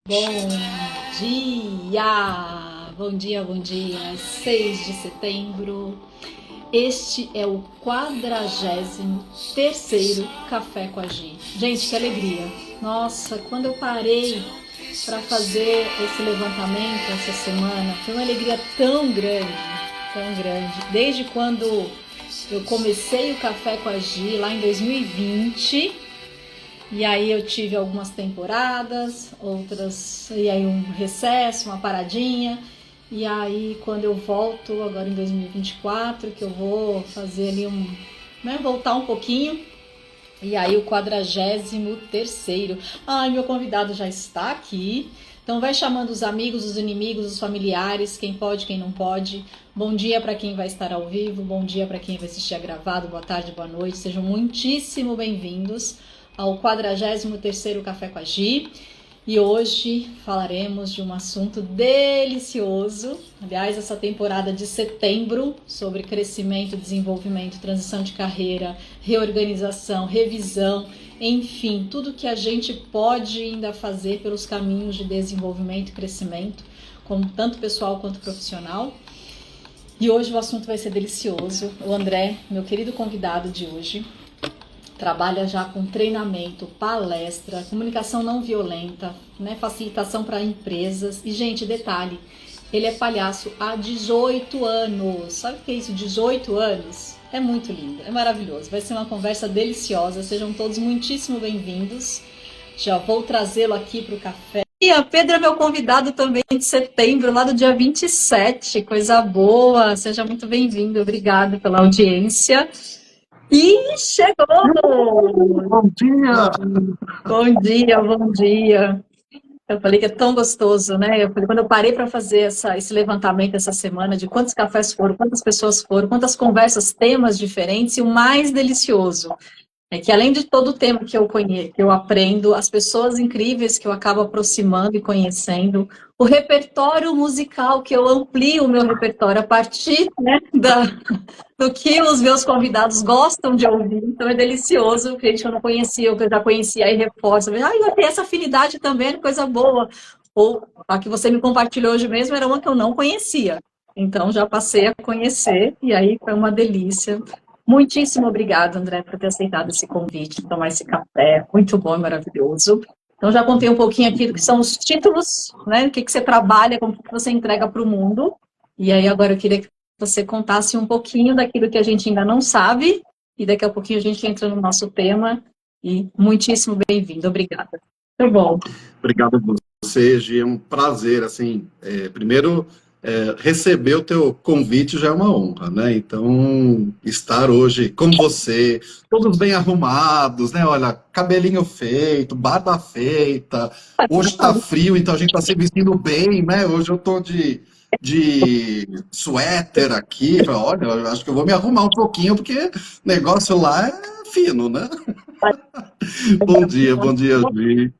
Bom dia! Bom dia, bom dia! 6 de setembro. Este é o 43º Café com a Gi. Gente, que alegria! Nossa, quando eu parei para fazer esse levantamento essa semana, foi uma alegria tão grande, tão grande. Desde quando eu comecei o Café com a Gi, lá em 2020, e aí eu tive algumas temporadas, outras, e aí um recesso, uma paradinha. E aí quando eu volto agora em 2024, que eu vou fazer ali voltar um pouquinho. E aí o 43º. Ai, meu convidado já está aqui. Então vai chamando os amigos, os inimigos, os familiares, quem pode, quem não pode. Bom dia para quem vai estar ao vivo, bom dia para quem vai assistir a gravado, boa tarde, boa noite. Sejam muitíssimo bem-vindos ao 43º Café com a Gi. E hoje falaremos de um assunto delicioso. Aliás, essa temporada de setembro, sobre crescimento, desenvolvimento, transição de carreira, reorganização, revisão, enfim, tudo que a gente pode ainda fazer pelos caminhos de desenvolvimento e crescimento, como tanto pessoal quanto profissional. E hoje o assunto vai ser delicioso. O André, meu querido convidado de hoje, trabalha já com treinamento, palestra, comunicação não violenta, né, facilitação para empresas. E, gente, detalhe, ele é palhaço há 18 anos. Sabe o que é isso? 18 anos? É muito lindo, é maravilhoso. Vai ser uma conversa deliciosa. Sejam todos muitíssimo bem-vindos. Já vou trazê-lo aqui para o café. E a Pedro é meu convidado também de setembro, lá do dia 27. Coisa boa. Seja muito bem-vindo. Obrigada pela audiência. E chegou! Bom dia! Bom dia, bom dia. Eu falei que é tão gostoso, né? Eu falei, quando eu parei para fazer esse levantamento essa semana de quantos cafés foram, quantas pessoas foram, quantas conversas, temas diferentes, e o mais delicioso é que além de todo o tema que eu conheço, que eu aprendo, as pessoas incríveis que eu acabo aproximando e conhecendo, o repertório musical, que eu amplio o meu repertório a partir, né, do que os meus convidados gostam de ouvir. Então é delicioso, gente que eu não conhecia, ou que eu já conhecia, aí reforça. Eu tenho essa afinidade também, coisa boa. Ou a que você me compartilhou hoje mesmo era uma que eu não conhecia. Então já passei a conhecer, e aí foi uma delícia. Muitíssimo obrigada, André, por ter aceitado esse convite, tomar esse café. Muito bom e maravilhoso. Então já contei um pouquinho aqui do que são os títulos, né? O que você trabalha, como que você entrega para o mundo. E aí agora eu queria que você contasse um pouquinho daquilo que a gente ainda não sabe, e daqui a pouquinho a gente entra no nosso tema. E muitíssimo bem-vindo. Obrigada. Muito bom. Obrigado a você, Gi. É um prazer, assim, primeiro, receber o teu convite já é uma honra, né? Então, estar hoje com você, todos bem arrumados, né? Olha, cabelinho feito, barba feita. Hoje tá frio, então a gente tá se vestindo bem, né? Hoje eu tô de suéter aqui. Olha, eu acho que eu vou me arrumar um pouquinho, porque o negócio lá é fino, né? Bom dia, Gi.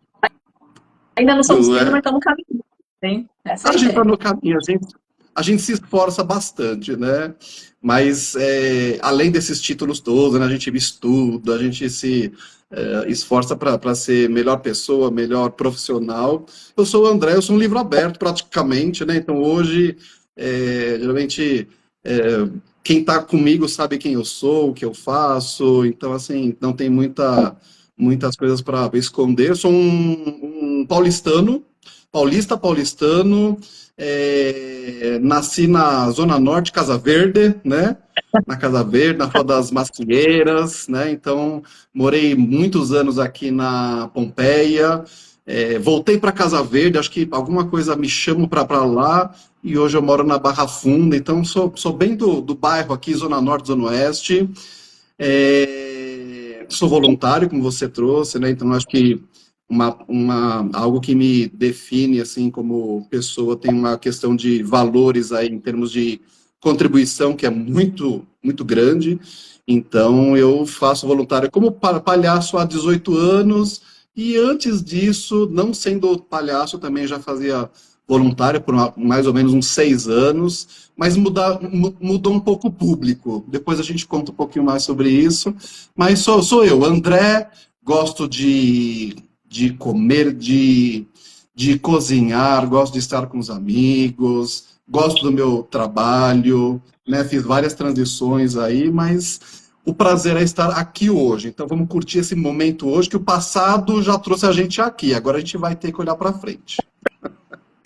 Ainda não somos Não fino, mas é? estamos no caminho. Hein? Essa é a A gente está ideia. no caminho, a gente se esforça bastante, né? Mas além desses títulos todos, né, a gente estuda, a gente se esforça para ser melhor pessoa, melhor profissional. Eu sou o André, eu sou um livro aberto praticamente, né? Então hoje, geralmente, quem está comigo sabe quem eu sou, o que eu faço, então assim, não tem muitas coisas para esconder. Eu sou um paulistano, paulistano, nasci na Zona Norte, Casa Verde, né? Na Casa Verde, na Rua das Macieiras, né? Então, morei muitos anos aqui na Pompeia, voltei para Casa Verde, acho que alguma coisa me chama para lá, e hoje eu moro na Barra Funda, então sou bem do bairro aqui, Zona Norte, Zona Oeste. Sou voluntário, como você trouxe, né? Então acho que algo que me define assim como pessoa tem uma questão de valores aí em termos de contribuição que é muito grande. Então eu faço voluntário como palhaço há 18 anos e antes disso, não sendo palhaço, também já fazia voluntário por mais ou menos uns 6 anos, mas mudou um pouco o público. Depois a gente conta um pouquinho mais sobre isso. Mas sou eu, André, gosto de comer, de de cozinhar, gosto de estar com os amigos, gosto do meu trabalho, né? Fiz várias transições aí, mas o prazer é estar aqui hoje. Então vamos curtir esse momento hoje, que o passado já trouxe a gente aqui. Agora a gente vai ter que olhar para frente.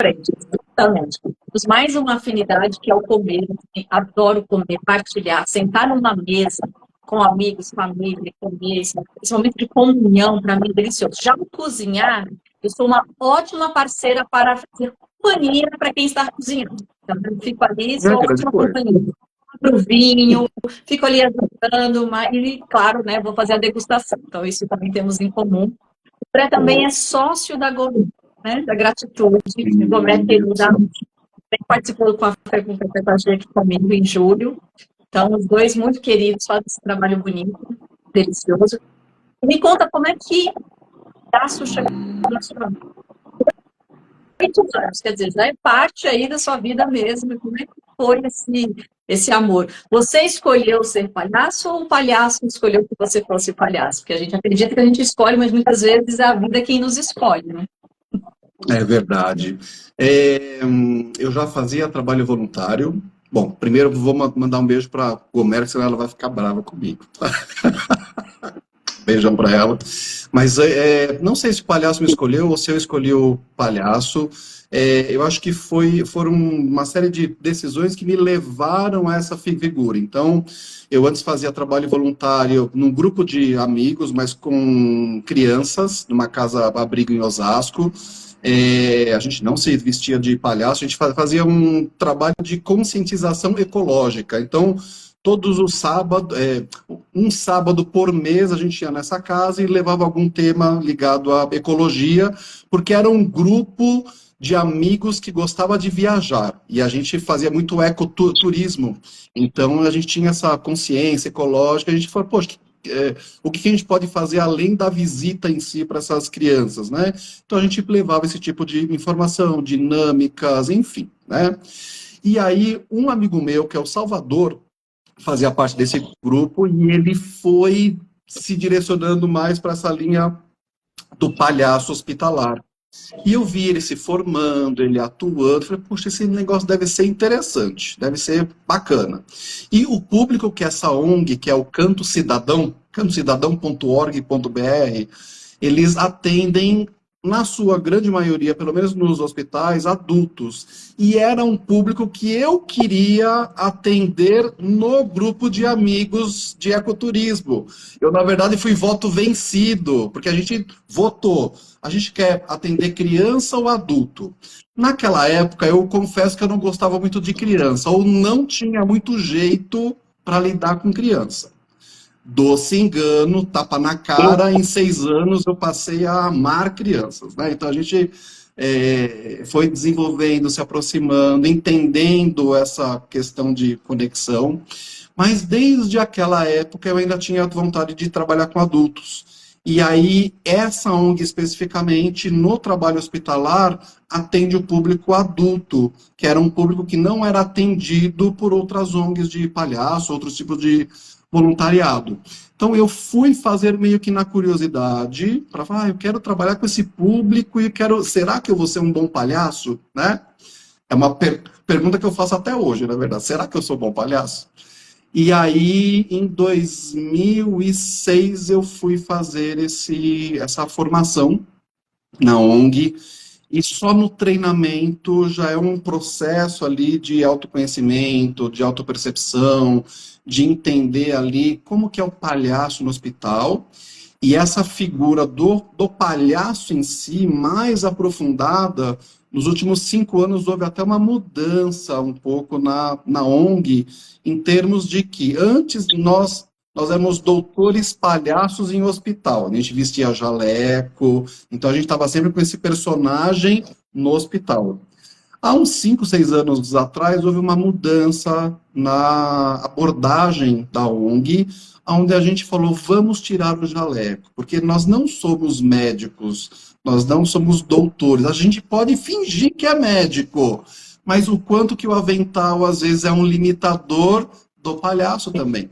Frente, exatamente. Temos mais uma afinidade que é o comer. Adoro comer, partilhar, sentar numa mesa com amigos, família, comer. Esse momento de comunhão, para mim, é delicioso. Já o cozinhar, eu sou uma ótima parceira para fazer companhia para quem está cozinhando. Então, eu fico ali, É sou grande ótima coisa. companhia. Pro vinho, fico ali ajudando, e claro, né, vou fazer a degustação. Então, isso também temos em comum. O André também é sócio da Gourmet, né, da Gratitude. O Gourmet participou com a Café com Café com a gente comigo em julho. Então, os dois muito queridos, fazem esse trabalho bonito, delicioso. E me conta como é que Tasso chegou na sua vida. 8 anos, quer dizer, já é parte aí da sua vida mesmo. Como é que foi esse amor? Você escolheu ser palhaço ou o palhaço escolheu que você fosse palhaço? Porque a gente acredita que a gente escolhe, mas muitas vezes é a vida quem nos escolhe, né? É verdade. Eu já fazia trabalho voluntário. Bom, primeiro vou mandar um beijo para a Gomer, senão ela vai ficar brava comigo. Beijão para ela. Mas não sei se o palhaço me escolheu ou se eu escolhi o palhaço. Eu acho que foram uma série de decisões que me levaram a essa figura. Então, eu antes fazia trabalho voluntário num grupo de amigos, mas com crianças, numa casa-abrigo em Osasco. A gente não se vestia de palhaço, a gente fazia um trabalho de conscientização ecológica. Então, todos os sábados, um sábado por mês, a gente ia nessa casa e levava algum tema ligado à ecologia, porque era um grupo de amigos que gostava de viajar, e a gente fazia muito ecoturismo, então a gente tinha essa consciência ecológica, a gente falou, poxa, o que a gente pode fazer além da visita em si para essas crianças, né? Então a gente levava esse tipo de informação, dinâmicas, enfim, né? E aí, um amigo meu, que é o Salvador, fazia parte desse grupo e ele foi se direcionando mais para essa linha do palhaço hospitalar. E eu vi ele se formando, ele atuando, falei, puxa, esse negócio deve ser interessante, deve ser bacana. E o público que essa ONG, que é o Canto Cidadão, cantocidadão.org.br, eles atendem, na sua grande maioria, pelo menos nos hospitais, adultos. E era um público que eu queria atender no grupo de amigos de ecoturismo. Eu, na verdade, fui voto vencido, porque a gente votou. A gente quer atender criança ou adulto. Naquela época, eu confesso que eu não gostava muito de criança, ou não tinha muito jeito para lidar com criança. Doce engano, tapa na cara, em 6 anos eu passei a amar crianças, né? Então a gente foi desenvolvendo, se aproximando, entendendo essa questão de conexão, mas desde aquela época eu ainda tinha vontade de trabalhar com adultos. E aí, essa ONG especificamente, no trabalho hospitalar, atende o público adulto, que era um público que não era atendido por outras ONGs de palhaço, outros tipos de voluntariado. Então, eu fui fazer meio que na curiosidade, para falar, eu quero trabalhar com esse público e será que eu vou ser um bom palhaço? Né? É uma pergunta que eu faço até hoje, na verdade. Será que eu sou um bom palhaço? E aí, em 2006, eu fui fazer essa formação na ONG, e só no treinamento já é um processo ali de autoconhecimento, de autopercepção, de entender ali como que é o palhaço no hospital, e essa figura do palhaço em si, mais aprofundada, nos últimos 5 anos houve até uma mudança um pouco na ONG, em termos de que antes nós éramos doutores palhaços em hospital, a gente vestia jaleco, então a gente estava sempre com esse personagem no hospital. Há uns 5, 6 anos atrás, houve uma mudança na abordagem da ONG, onde a gente falou, vamos tirar o jaleco, porque nós não somos médicos, nós não somos doutores, a gente pode fingir que é médico, mas o quanto que o avental, às vezes, é um limitador do palhaço também.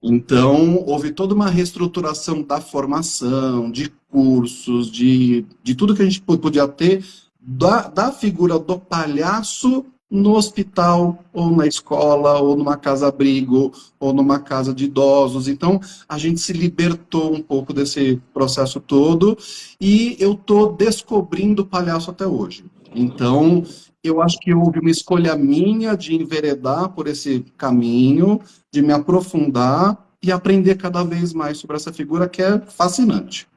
Então, houve toda uma reestruturação da formação, de cursos, de tudo que a gente podia ter, da figura do palhaço no hospital, ou na escola, ou numa casa-abrigo, ou numa casa de idosos. Então, a gente se libertou um pouco desse processo todo, e eu estou descobrindo o palhaço até hoje. Então, eu acho que houve uma escolha minha de enveredar por esse caminho, de me aprofundar e aprender cada vez mais sobre essa figura que é fascinante.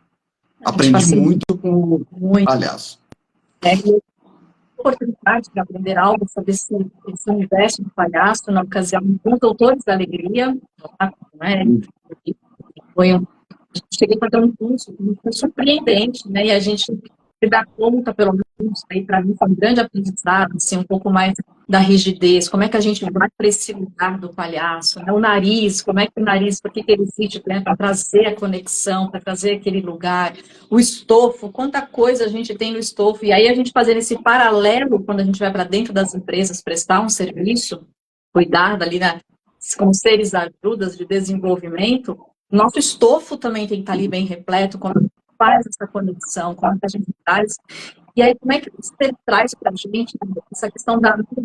A gente Aprendi facilita muito com o muito, palhaço. né? E oportunidade para aprender algo sobre esse universo do palhaço, na ocasião, com Doutores da Alegria, né? Foi um, cheguei a fazer um curso muito surpreendente, né? E a gente se dá conta, pelo menos, aí para mim foi um grande aprendizado, assim, um pouco mais da rigidez, como é que a gente vai para esse lugar do palhaço, né? O nariz, como é que o nariz, por que ele existe, né? Para trazer a conexão, para trazer aquele lugar, o estofo, quanta coisa a gente tem no estofo, e aí a gente fazendo esse paralelo, quando a gente vai para dentro das empresas prestar um serviço, cuidar dali, né? Como seres ajudas de desenvolvimento, nosso estofo também tem que estar ali bem repleto, quando faz essa conexão, quando a gente traz. E aí, como é que você traz para a gente essa questão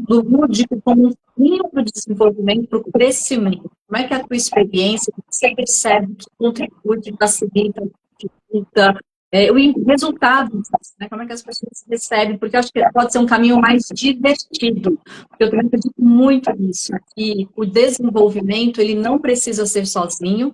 do lúdico como um caminho para o desenvolvimento, para o crescimento? Como é que é a tua experiência, você percebe que contribui, facilita, dificulta, o resultado disso, né? Como é que as pessoas recebem? Porque eu acho que pode ser um caminho mais divertido, porque eu também acredito muito nisso, que o desenvolvimento, ele não precisa ser sozinho,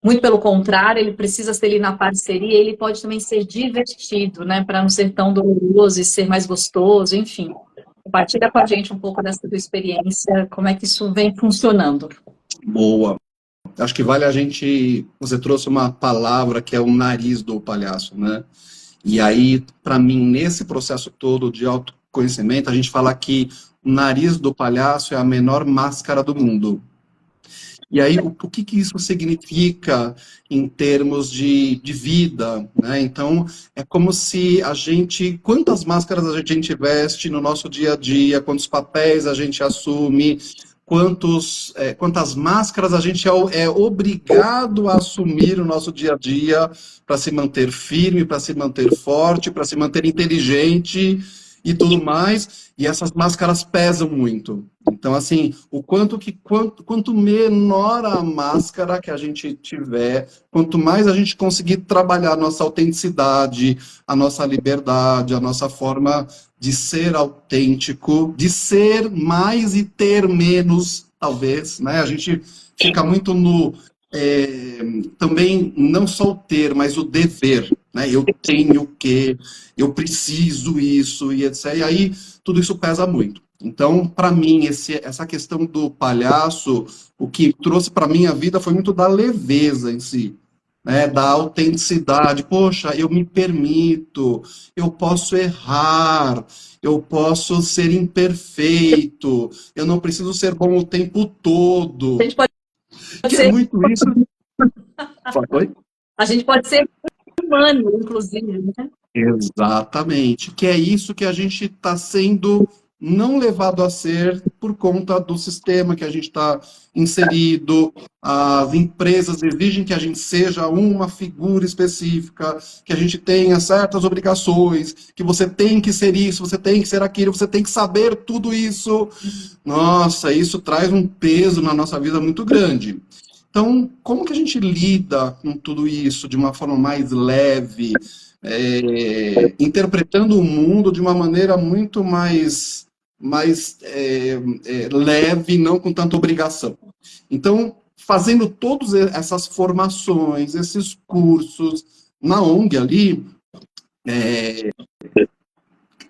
muito pelo contrário, ele precisa ser ali na parceria, ele pode também ser divertido, né, para não ser tão doloroso e ser mais gostoso, enfim. Compartilha com a gente um pouco dessa tua experiência, como é que isso vem funcionando. Boa. Acho que vale a gente... Você trouxe uma palavra que é o nariz do palhaço, né? E aí, para mim, nesse processo todo de autoconhecimento, a gente fala que o nariz do palhaço é a menor máscara do mundo. E aí, o que isso significa em termos de vida, né? Então, é como se a gente... Quantas máscaras a gente veste no nosso dia a dia, quantos papéis a gente assume, quantas máscaras a gente é obrigado a assumir no nosso dia a dia para se manter firme, para se manter forte, para se manter inteligente e tudo mais, e essas máscaras pesam muito. Então, assim, quanto menor a máscara que a gente tiver, quanto mais a gente conseguir trabalhar a nossa autenticidade, a nossa liberdade, a nossa forma de ser autêntico, de ser mais e ter menos, talvez, né? A gente fica muito no... também, não só o ter, mas o dever, né? Eu tenho que, eu preciso isso, e etc. E aí, tudo isso pesa muito. Então, para mim, essa questão do palhaço, o que trouxe para a minha vida foi muito da leveza em si, né? Da autenticidade. Poxa, eu me permito, eu posso errar, eu posso ser imperfeito, eu não preciso ser bom o tempo todo. A gente pode Que é ser, muito isso. Oi? a gente pode ser humano, inclusive, né? Exatamente, que é isso que a gente está sendo não levado a ser por conta do sistema que a gente está inserido. As empresas exigem que a gente seja uma figura específica, que a gente tenha certas obrigações, que você tem que ser isso, você tem que ser aquilo, você tem que saber tudo isso. Nossa, isso traz um peso na nossa vida muito grande. Então, como que a gente lida com tudo isso de uma forma mais leve, interpretando o mundo de uma maneira muito mais leve, não com tanta obrigação? Então, fazendo todas essas formações, esses cursos na ONG ali,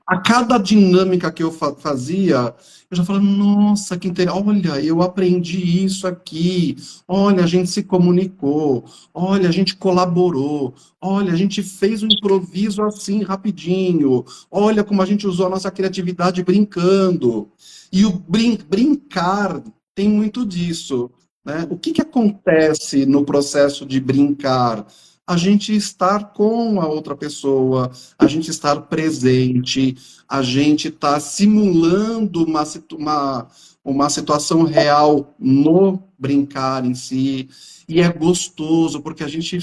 a cada dinâmica que eu fazia, eu já falava, nossa, que interessante, olha, eu aprendi isso aqui, olha, a gente se comunicou, olha, a gente colaborou, olha, a gente fez um improviso assim, rapidinho, olha como a gente usou a nossa criatividade brincando. E o brincar tem muito disso, né? O que acontece no processo de brincar? a gente estar com a outra pessoa, a gente estar presente, a gente estar simulando uma situação real no brincar em si, e é gostoso, porque a gente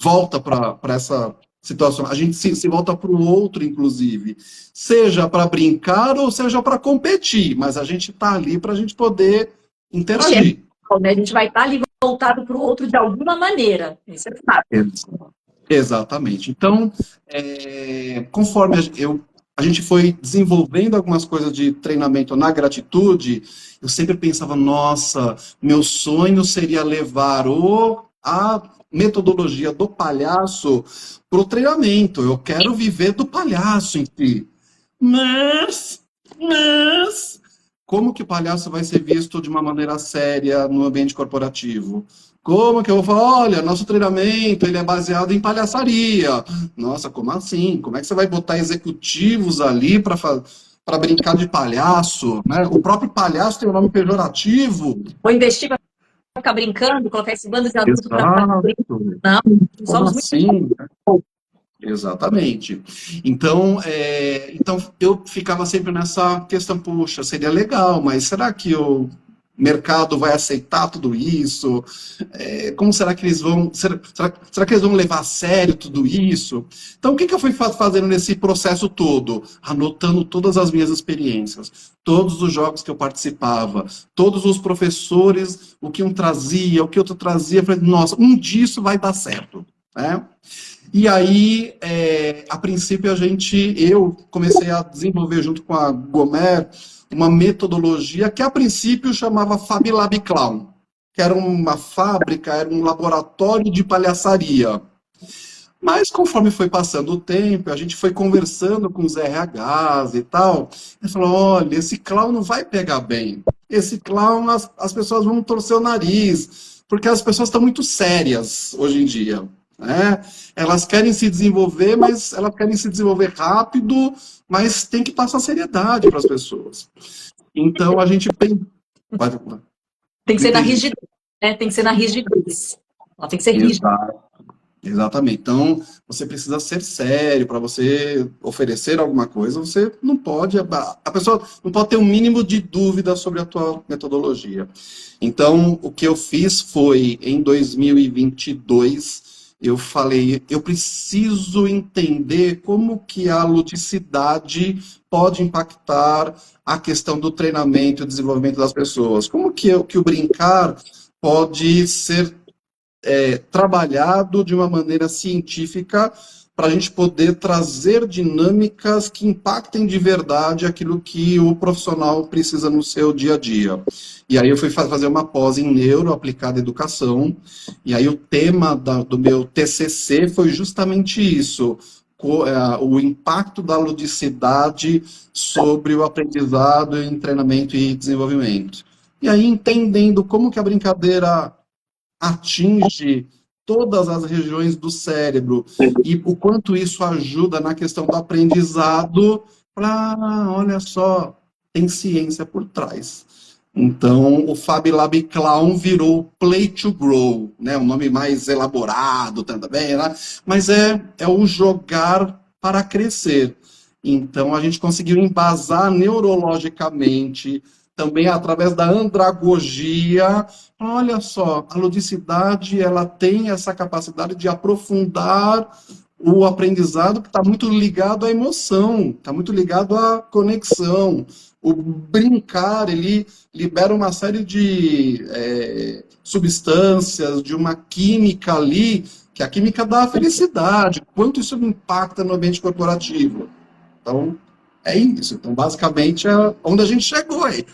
volta para essa situação, a gente se volta para o outro, inclusive, seja para brincar ou seja para competir, mas a gente está ali para a gente poder interagir. Né? A gente vai estar ali voltado para o outro de alguma maneira, isso é fato. Exatamente. Então, conforme a gente foi desenvolvendo algumas coisas de treinamento na gratitude, eu sempre pensava, nossa, meu sonho seria levar a metodologia do palhaço para o treinamento. Eu quero viver do palhaço em si. Mas, como que o palhaço vai ser visto de uma maneira séria no ambiente corporativo? Como que eu vou falar, olha, nosso treinamento ele é baseado em palhaçaria. Nossa, como assim? Como é que você vai botar executivos ali para brincar de palhaço? Né? O próprio palhaço tem um nome pejorativo. Vou investir para ficar brincando, colocar esse bando de adultos para não, somos assim? Muito... Exatamente. Então, eu ficava sempre nessa questão, puxa, seria legal, mas será que o mercado vai aceitar tudo isso? Como será que eles vão... Será que eles vão levar a sério tudo isso? Então, o que eu fui fazendo nesse processo todo? Anotando todas as minhas experiências, todos os jogos que eu participava, todos os professores, o que um trazia, o que outro trazia. Eu falei, nossa, um disso vai dar certo, né? E aí, a princípio, eu comecei a desenvolver junto com a Gomer uma metodologia que a princípio chamava Fab Lab Clown, que era uma fábrica, era um laboratório de palhaçaria. Mas conforme foi passando o tempo, a gente foi conversando com os RHs e tal, e falou, olha, esse clown não vai pegar bem. Esse clown, as pessoas vão torcer o nariz, porque as pessoas estão muito sérias hoje em dia. Né? Elas querem se desenvolver, mas elas querem se desenvolver rápido, mas tem que passar seriedade para as pessoas. Então a gente tem que ser na rigidez, né? Tem que ser na rigidez. Ela tem que ser rígida. Exatamente. Então você precisa ser sério para você oferecer alguma coisa. Você não pode, a pessoa não pode ter um mínimo de dúvida sobre a tua metodologia. Então o que eu fiz foi em 2022 eu falei, eu preciso entender como que a ludicidade pode impactar a questão do treinamento e desenvolvimento das pessoas. Como que o brincar pode ser trabalhado de uma maneira científica para a gente poder trazer dinâmicas que impactem de verdade aquilo que o profissional precisa no seu dia a dia. E aí eu fui fazer uma pós em neuro aplicada à educação, e aí o tema do meu TCC foi justamente isso, o impacto da ludicidade sobre o aprendizado em treinamento e desenvolvimento. E aí entendendo como que a brincadeira atinge todas as regiões do cérebro e o quanto isso ajuda na questão do aprendizado, olha só, tem ciência por trás. Então, o Fab Lab Clown virou Play to Grow, né? Um nome mais elaborado também, né? Mas é o jogar para crescer. Então, a gente conseguiu embasar neurologicamente, também através da andragogia. Olha só, a ludicidade ela tem essa capacidade de aprofundar o aprendizado que está muito ligado à emoção, está muito ligado à conexão. O brincar, ele libera uma série de substâncias, de uma química ali, que é a química da felicidade. Quanto isso impacta no ambiente corporativo? Então, é isso. Então, basicamente, é onde a gente chegou aí.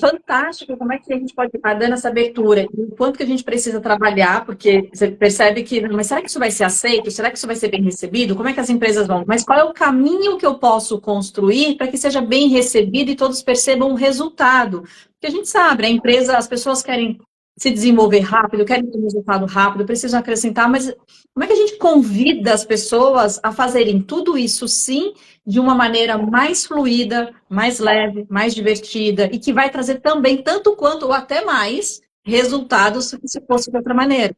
Fantástico, como é que a gente pode estar dando essa abertura? O quanto que a gente precisa trabalhar, porque você percebe que, mas será que isso vai ser aceito? Será que isso vai ser bem recebido? Como é que as empresas vão? Mas qual é o caminho que eu posso construir para que seja bem recebido e todos percebam o resultado? Porque a gente sabe, a empresa, as pessoas querem se desenvolver rápido, querem ter um resultado rápido, precisam acrescentar, mas como é que a gente convida as pessoas a fazerem tudo isso, sim, de uma maneira mais fluida, mais leve, mais divertida, e que vai trazer também, tanto quanto ou até mais, resultados que se fosse de outra maneira?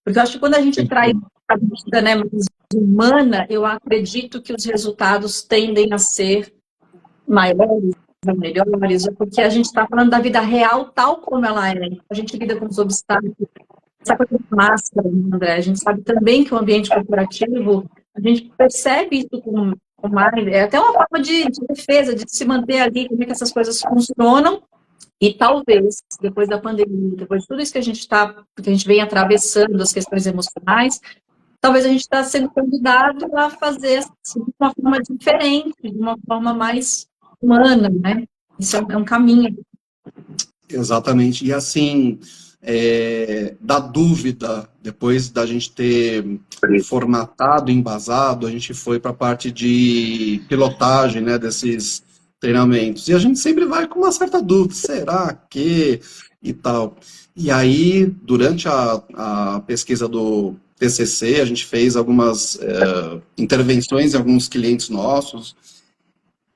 Porque eu acho que quando a gente traz a vida, né, mais humana, eu acredito que os resultados tendem a ser maiores, melhores, porque a gente está falando da vida real tal como ela é. A gente lida com os obstáculos. Essa coisa de máscara, André, a gente sabe também que o ambiente corporativo, a gente percebe isso com mais, é até uma forma de defesa, de se manter ali, como é que essas coisas funcionam, e talvez, depois da pandemia, depois de tudo isso que a gente vem atravessando, as questões emocionais, talvez a gente está sendo convidado a fazer assim, de uma forma diferente, de uma forma mais humana, né? Isso é um caminho. Exatamente. E assim, da dúvida, depois da gente ter formatado, embasado, a gente foi para a parte de pilotagem, né, desses treinamentos. E a gente sempre vai com uma certa dúvida, será que e tal. E aí, durante a pesquisa do TCC, a gente fez algumas intervenções em alguns clientes nossos.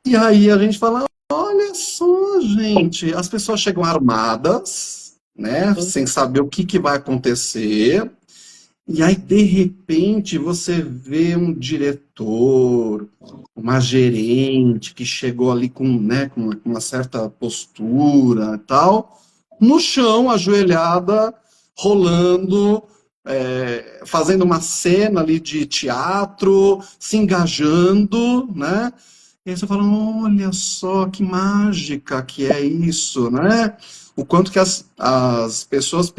E aí a gente fala, olha só, gente, as pessoas chegam armadas, né, sem saber o que vai acontecer, e aí, de repente, você vê um diretor, uma gerente que chegou ali né, com uma certa postura e tal, no chão, ajoelhada, rolando, fazendo uma cena ali de teatro, se engajando, né? E aí você fala, olha só que mágica que é isso, né? O quanto que as pessoas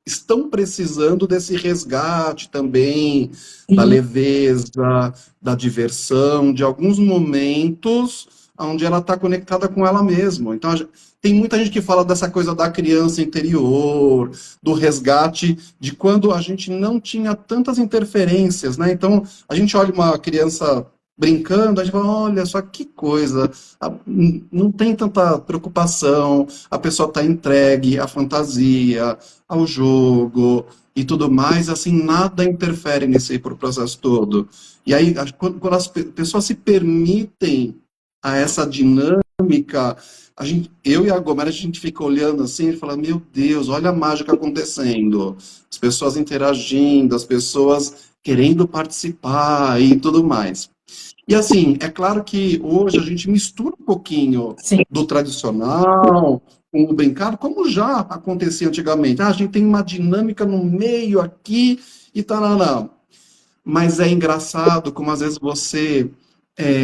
estão precisando desse resgate também, da leveza, da diversão, de alguns momentos onde ela está conectada com ela mesma. Então, tem muita gente que fala dessa coisa da criança interior, do resgate, de quando a gente não tinha tantas interferências, né? Então, a gente olha uma criança brincando, a gente fala, olha só que coisa, não tem tanta preocupação, a pessoa está entregue à fantasia, ao jogo e tudo mais, assim, nada interfere nesse processo todo. E aí, quando as pessoas se permitem a essa dinâmica, eu e a Gomer, a gente fica olhando assim e fala, meu Deus, olha a mágica acontecendo, as pessoas interagindo, as pessoas querendo participar e tudo mais. E assim, é claro que hoje a gente mistura um pouquinho do tradicional com o brincado, como já acontecia antigamente. A gente tem uma dinâmica no meio aqui e tal. Mas é engraçado como às vezes você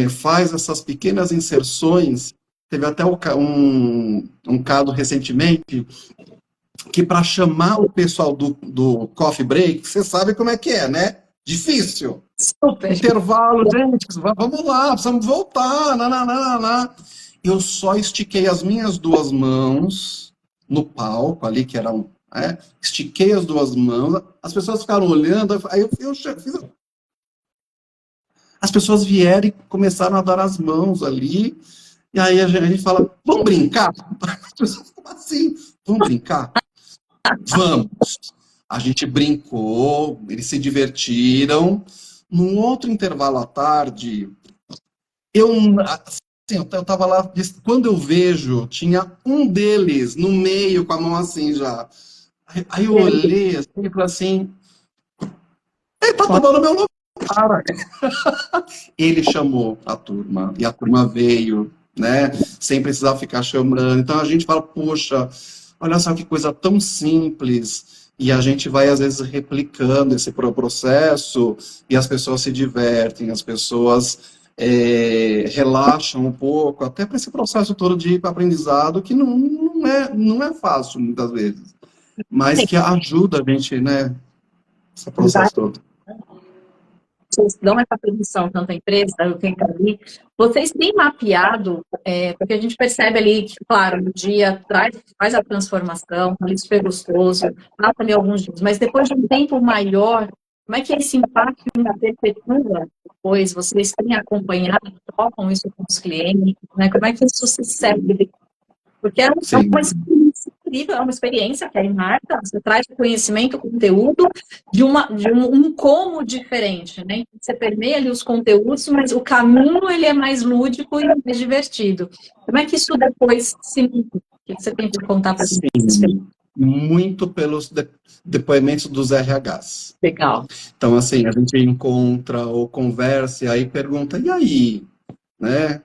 faz essas pequenas inserções. Teve até um caso recentemente que para chamar o pessoal do coffee break, você sabe como é que é, né? Difícil. Super. Intervalo, gente, vamos lá, precisamos voltar. Eu só estiquei as minhas duas mãos no palco ali, que era estiquei as duas mãos, as pessoas ficaram olhando, aí eu fiz. As pessoas vieram e começaram a dar as mãos ali, e aí a gente fala, vamos brincar? As pessoas falam assim, vamos brincar? Vamos. A gente brincou, eles se divertiram. Num outro intervalo à tarde, eu estava lá, quando eu vejo, tinha um deles no meio, com a mão assim já. Aí eu olhei assim, e falei assim, ele tá tomando meu lugar. Ele chamou a turma, e a turma veio, né, sem precisar ficar chamando. Então a gente fala, poxa, olha só que coisa tão simples. E a gente vai, às vezes, replicando esse processo e as pessoas se divertem, as pessoas relaxam um pouco, até para esse processo todo de aprendizado, que não é fácil, muitas vezes, mas que ajuda a gente, né, esse processo todo. Vocês dão essa permissão tanto à empresa, eu tenho que ali. Vocês têm mapeado, porque a gente percebe ali que, claro, o dia faz a transformação, ali super gostoso, passa ali alguns dias, mas depois de um tempo maior, como é que esse impacto ainda perpetua depois? Vocês têm acompanhado, trocam isso com os clientes, né? Como é que isso se segue? Porque é uma experiência incrível, é uma experiência que aí marca, você traz o conhecimento, o conteúdo de um como diferente, né? Você permeia ali os conteúdos, mas o caminho ele é mais lúdico e mais divertido. Como é que isso depois se... O que você tem que contar para a gente? muito pelos depoimentos dos RHs. Legal. Então, assim, a gente encontra ou conversa e aí pergunta, e aí, né?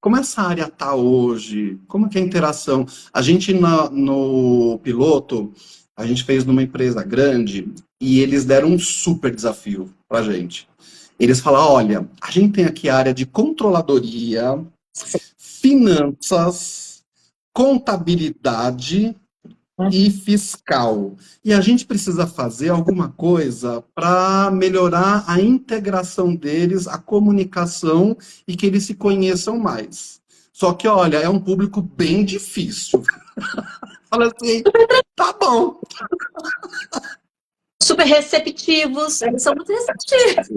Como essa área está hoje? Como que é a interação? A gente, no piloto, a gente fez numa empresa grande e eles deram um super desafio para a gente. Eles falaram, olha, a gente tem aqui a área de controladoria, finanças, contabilidade e fiscal. E a gente precisa fazer alguma coisa para melhorar a integração deles, a comunicação e que eles se conheçam mais. Só que, olha, é um público bem difícil. Fala assim, tá bom. Super receptivos, eles são muito receptivos.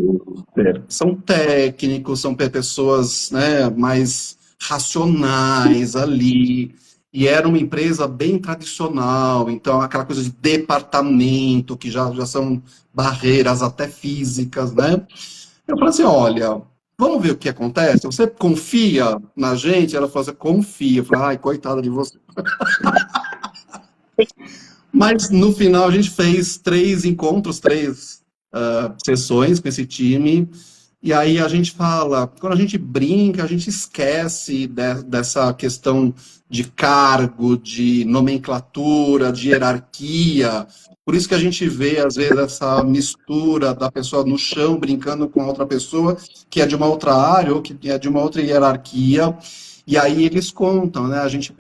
São técnicos, são pessoas, né, mais racionais ali. E era uma empresa bem tradicional, então aquela coisa de departamento, que já são barreiras até físicas, né? Eu falei assim, olha, vamos ver o que acontece? Você confia na gente? Ela falou assim, confia. Eu falei, ai, coitada de você. Mas no final a gente fez 3 encontros, 3 sessões com esse time. E aí a gente fala, quando a gente brinca, a gente esquece dessa questão de cargo, de nomenclatura, de hierarquia. Por isso que a gente vê, às vezes, essa mistura da pessoa no chão brincando com outra pessoa que é de uma outra área ou que é de uma outra hierarquia. E aí eles contam, né? A gente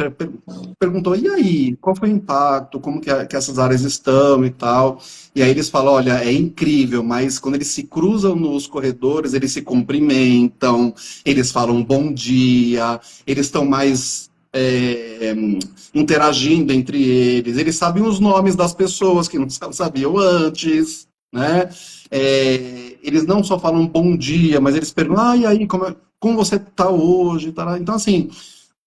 perguntou, e aí, qual foi o impacto, como que essas áreas estão e tal. E aí eles falam, olha, é incrível, mas quando eles se cruzam nos corredores, eles se cumprimentam, eles falam bom dia, eles estão mais interagindo entre eles sabem os nomes das pessoas que não sabiam antes, né? Eles não só falam bom dia, mas eles perguntam, e aí, como você está hoje? Tá? Então, assim,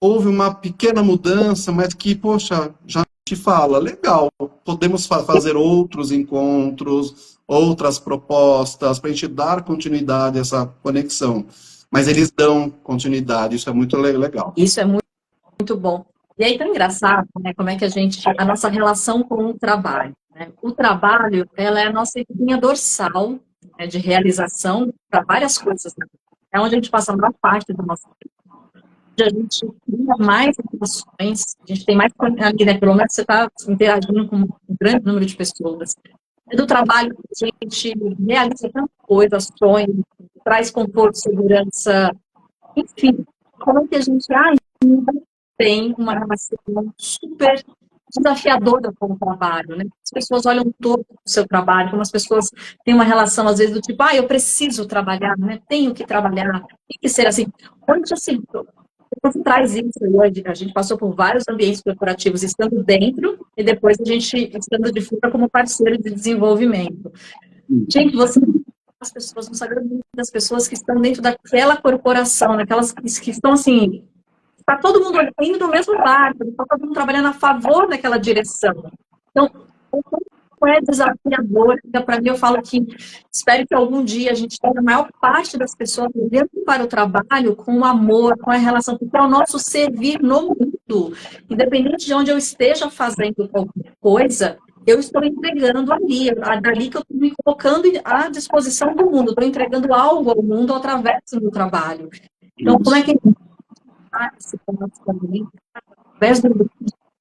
houve uma pequena mudança, mas que, poxa, já te fala, legal, podemos fazer outros encontros, outras propostas, para a gente dar continuidade a essa conexão. Mas eles dão continuidade, isso é muito legal. Isso é muito, muito bom. E aí, tão engraçado, né, como é que a nossa relação com o trabalho, né? O trabalho, ela é a nossa espinha dorsal, né, de realização para várias coisas, né? É onde a gente passa a maior parte do nosso tempo. Onde a gente cria mais relações, a gente tem mais ali, né? Pelo menos você está interagindo com um grande número de pessoas. É do trabalho que a gente realiza tanta coisa, sonha, traz conforto, segurança, enfim, como é que a gente ainda tem uma relação super desafiadora com o trabalho, né? As pessoas olham todo o seu trabalho, como as pessoas têm uma relação, às vezes, do tipo, eu preciso trabalhar, né? Tenho que trabalhar, tem que ser assim. Onde, assim, por trás disso, a gente passou por vários ambientes corporativos, estando dentro e depois a gente estando de fora como parceiro de desenvolvimento. Gente, as pessoas não sabem das pessoas que estão dentro daquela corporação, daquelas que estão assim, está todo mundo indo no mesmo barco, está todo mundo trabalhando a favor daquela direção. Então, é desafiador, para mim eu falo que espero que algum dia a gente tenha a maior parte das pessoas olhando para o trabalho com amor, com a relação, porque é o nosso servir no mundo. Independente de onde eu esteja fazendo qualquer coisa, eu estou entregando ali, dali que eu estou me colocando à disposição do mundo, estou entregando algo ao mundo através do trabalho. Então, como é que esse ponto também, através do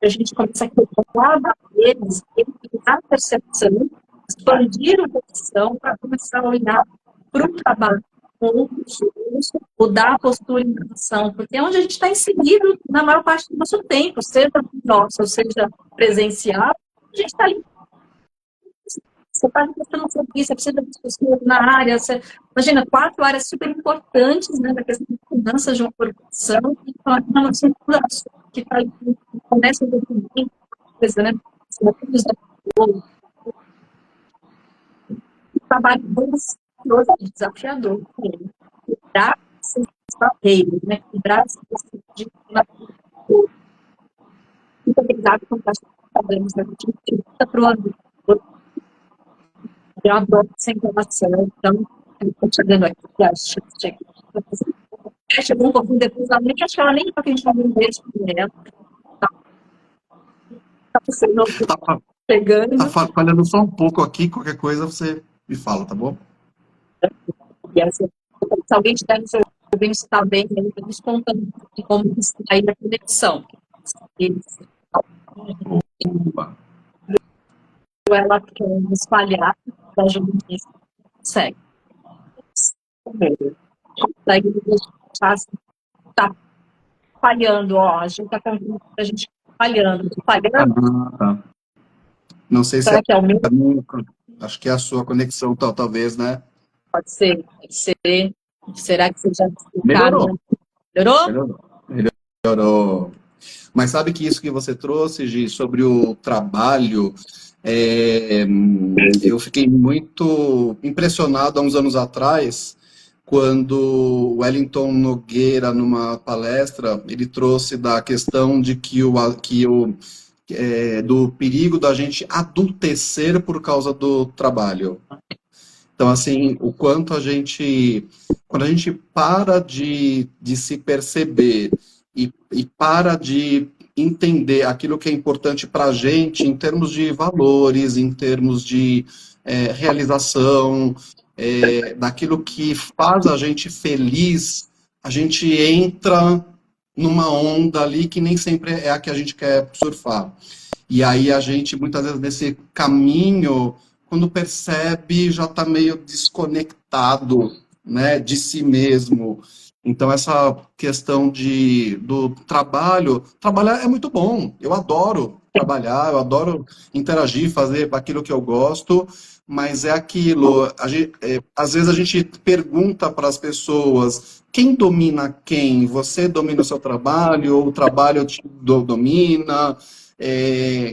a gente começa a calcular eles, a percepção, expandir a percepção para começar a olhar para o trabalho com outros olhos, mudar a postura em relação, porque é onde a gente está inserido na maior parte do nosso tempo, seja nosso, ou seja presencial, a gente está ali. Você está prestando um serviço, você precisa de pessoas na área. Imagina, 4 áreas super importantes, né, da questão de finanças de uma corporação, e uma estrutura que está ali, começa o documento, coisa, né? O trabalho bem desafiador, quebrar essas barreiras, né? Quebrar essas de muito obrigada por estar falando, a gente está para o ano. Eu adoro essa informação, então, eu estou chegando aqui, chegou um pouquinho depois, acho que ela nem para que a gente não veja com ela. Você não Tá, pegando, tá falhando só um pouco aqui, qualquer coisa você me fala, tá bom? e assim, se alguém estiver nos ouvindo, se está bem, ele está nos contando de como sair da conexão. Eles, Opa. ela quer espalhar, da gente consegue. Daí está falhando, ó, a gente está contando a gente falhando, falhando, Ah, tá. Não sei se é será que é o meu? a minha, acho que é a sua conexão, talvez, né? Pode ser, pode ser. Será que vocês já Melhorou. explicaram? Melhorou? Melhorou. Melhorou. Mas sabe que isso que você trouxe, Gi, sobre o trabalho, é, eu fiquei muito impressionado há uns anos atrás, quando o Wellington Nogueira, numa palestra, ele trouxe da questão de do perigo da gente adultecer por causa do trabalho. Então, assim, o quanto quando a gente para de se perceber e para de entender aquilo que é importante para a gente em termos de valores, em termos de realização, daquilo que faz a gente feliz, a gente entra numa onda ali que nem sempre é a que a gente quer surfar. E aí a gente, muitas vezes, nesse caminho, quando percebe, já está meio desconectado, né, de si mesmo. Então, essa questão do trabalho, trabalhar é muito bom, eu adoro trabalhar, eu adoro interagir, fazer aquilo que eu gosto, mas é aquilo, às vezes a gente pergunta para as pessoas, quem domina quem? Você domina o seu trabalho, ou o trabalho te domina?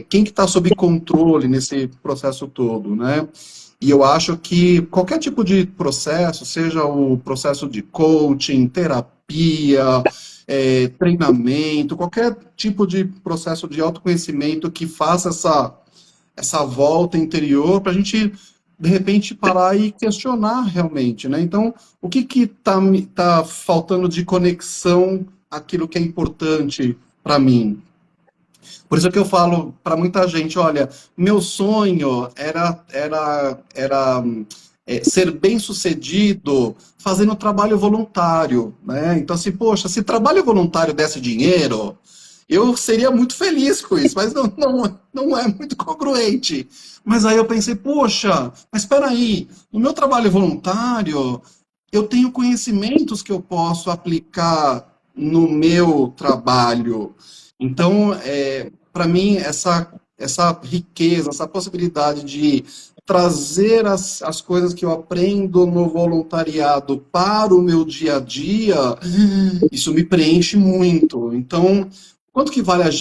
Quem que está sob controle nesse processo todo, né? E eu acho que qualquer tipo de processo, seja o processo de coaching, terapia, treinamento, qualquer tipo de processo de autoconhecimento que faça essa volta interior para a gente, de repente, parar e questionar realmente, né? Então, o que tá faltando de conexão àquilo que é importante para mim? Por isso que eu falo para muita gente, olha, meu sonho era ser bem-sucedido fazendo trabalho voluntário, né? Então, assim, poxa, se trabalho voluntário desse dinheiro, eu seria muito feliz com isso, mas não é muito congruente. Mas aí eu pensei, poxa, mas espera aí, no meu trabalho voluntário, eu tenho conhecimentos que eu posso aplicar no meu trabalho. Então, para mim, essa riqueza, essa possibilidade de trazer as coisas que eu aprendo no voluntariado para o meu dia a dia, isso me preenche muito. Então, quanto que vale às